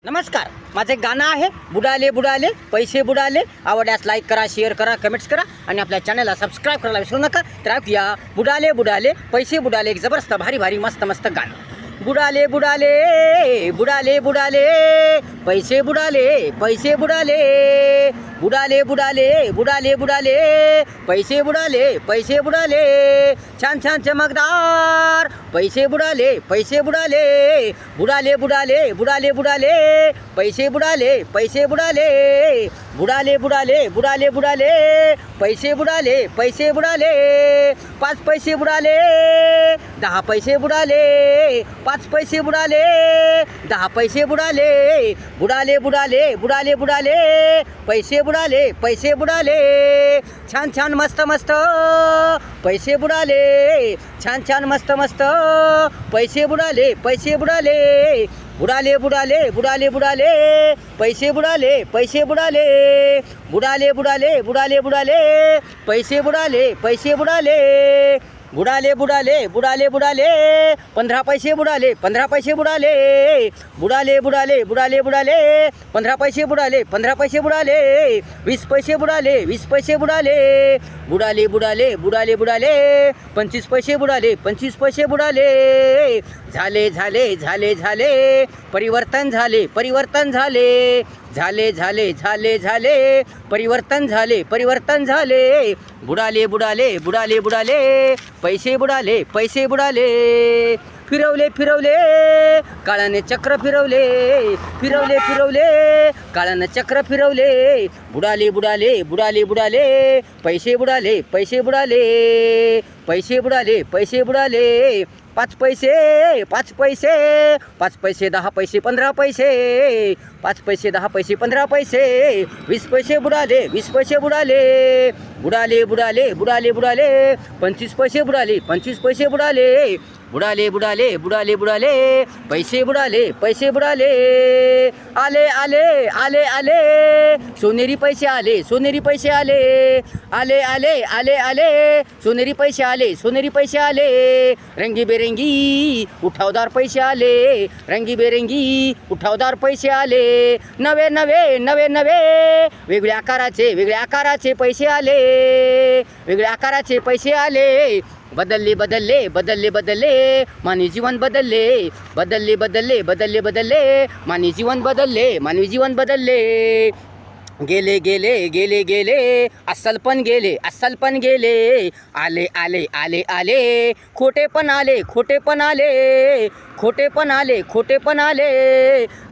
नमस्कार, माझे गाणं आहे बुडाले बुडाले पैसे बुडाले. आवडल्यास लाईक करा, शेअर करा, कमेंट्स करा आणि आपल्या चॅनलला सबस्क्राईब करायला विसरू नका. तर ऐकूया बुडाले बुडाले पैसे बुडाले. एक जबरदस्त भारी भारी मस्त मस्त गाणं. बुडाले बुडाले बुडाले बुडाले पैसे बुडाले पैसे बुडाले. बुडाले बुडाले बुडाले बुडाले पैसे बुडाले पैसे बुडाले. छान छान चमकदार पैसे बुडाले पैसे बुडाले. बुडाले बुडाले बुडाले बुडाले पैसे बुडाले पैसे बुडाले. बुडाले बुडाले बुडाले बुडाले पैसे बुडाले पैसे बुडाले. 5 पैसे बुडाले 10 पैसे बुडाले. 5 पैसे बुडाले 10 पैसे बुडाले. बुडाले बुडाले बुडाले बुडाले पैसे बुडाले पैसे बुडाले. छान छान मस्त मस्त पैसे बुडाले. छान छान मस्त मस्त पैसे बुडाले पैसे बुडाले. बुडाले बुडाले बुडाले बुडाले पैसे बुडाले पैसे बुडाले. बुडाले बुडाले बुडाले बुडाले पैसे बुडाले पैसे बुडाले. बुडाले बुडाले बुडाले बुडाले 15 पैसे बुडाले 15 पैसे बुडाले. बुडाले बुडाले बुडाले बुडाले 15 पैसे बुडाले 15 पैसे बुडाले. 20 पैसे बुडाले 20 पैसे बुडाले. बुडाले बुडाले बुडाले बुडाले 25 पैसे बुडाले 25 पैसे बुडाले. झाले झाले झाले झाले परिवर्तन झाले परिवर्तन झाले. झाले झाले झाले झाले परिवर्तन झाले परिवर्तन झाले. बुडाले बुडाले बुडाले बुडाले पैसे बुडाले पैसे बुडाले. फिरवले फिरवले काळाने चक्र फिरवले. फिरवले फिरवले काळाने चक्र फिरवले. बुडाले बुडाले बुडाले बुडाले पैसे बुडाले पैसे बुडाले. पैसे बुडाले पैसे बुडाले. 5 पैसे 5 पैसे 5 पैसे 10 पैसे 15 पैसे. 5 पैसे 10 पैसे 15 पैसे. 20 पैसे बुडाले 20 पैसे बुडाले. बुडाले बुडाले बुडाले बुडाले 25 पैसे बुडाले 25 पैसे बुडाले. बुडाले बुडाले बुडाले बुडाले पैसे बुडाले पैसे बुडाले. आले आले आले आले सोनेरी पैसे आले सोनेरी पैसे आले. आले आले आले आले सोनेरी पैसे आले सोनेरी पैसे आले. रंगीबेरंगी उठावदार पैसे आले. रंगीबेरंगी उठावदार पैसे आले. नवे नवे नवे नवे वेगळ्या आकाराचे पैसे आले. वेगळ्या आकाराचे पैसे आले. बदलले बदलले बदलले बदलले मानवी जीवन बदलले. बदलले बदलले बदलले बदलले मानवी जीवन बदलले. मानवी जीवन बदलले. गेले गेले गेले गेले अस्सलपण गेले अस्सलपण गेले. आले आले आले आले खोटेपण आले खोटेपण आले. खोटेपण आले खोटेपण आले.